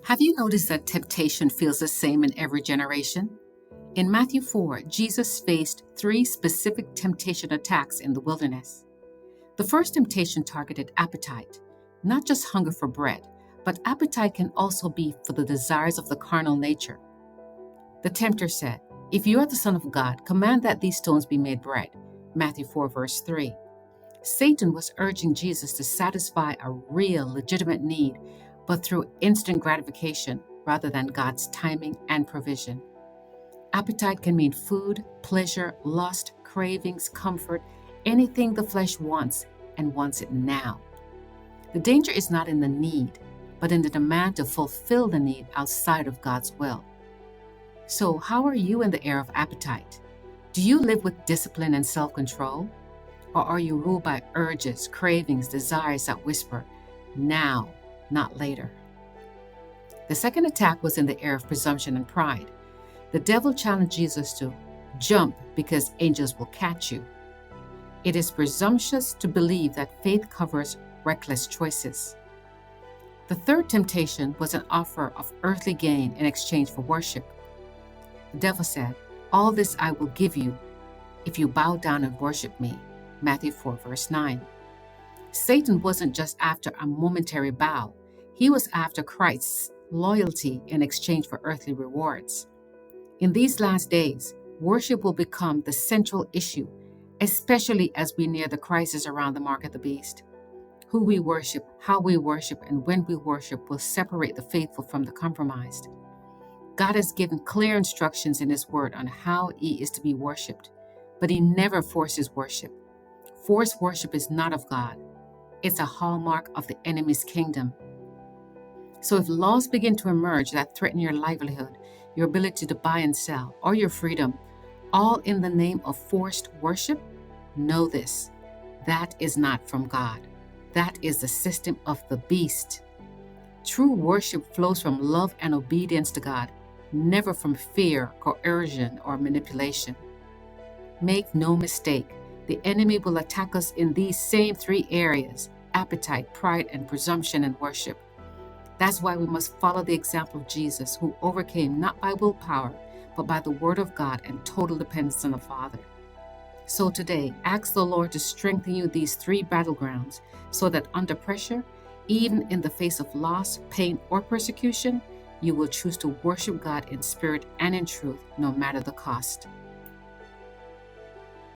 Have you noticed that temptation feels the same in every generation? In Matthew 4, Jesus faced three specific temptation attacks in the wilderness. The first temptation targeted appetite, not just hunger for bread, but appetite can also be for the desires of the carnal nature. The tempter said, "If you are the Son of God, command that these stones be made bread." Matthew 4, verse 3. Satan was urging Jesus to satisfy a real, legitimate need, but through instant gratification rather than God's timing and provision. Appetite can mean food, pleasure, lust, cravings, comfort, anything the flesh wants and wants it now. The danger is not in the need, but in the demand to fulfill the need outside of God's will. So, how are you in the area of appetite? Do you live with discipline and self-control? Or are you ruled by urges, cravings, desires that whisper, now, not later? The second attack was in the area of presumption and pride. The devil challenged Jesus to jump because angels will catch you. It is presumptuous to believe that faith covers reckless choices. The third temptation was an offer of earthly gain in exchange for worship. The devil said, "All this I will give you if you bow down and worship me." Matthew 4, verse 9. Satan wasn't just after a momentary bow. He was after Christ's loyalty in exchange for earthly rewards. In these last days, worship will become the central issue, especially as we near the crisis around the mark of the beast. Who we worship, how we worship, and when we worship will separate the faithful from the compromised. God has given clear instructions in His Word on how He is to be worshiped, but He never forces worship. Forced worship is not of God. It's a hallmark of the enemy's kingdom. So if laws begin to emerge that threaten your livelihood, your ability to buy and sell, or your freedom, all in the name of forced worship, know this: that is not from God. That is the system of the beast. True worship flows from love and obedience to God, never from fear, coercion, or manipulation. Make no mistake, the enemy will attack us in these same three areas: appetite, pride, and presumption in worship. That's why we must follow the example of Jesus, who overcame not by willpower, but by the Word of God and total dependence on the Father. So today, ask the Lord to strengthen you these three battlegrounds so that under pressure, even in the face of loss, pain, or persecution, you will choose to worship God in spirit and in truth, no matter the cost.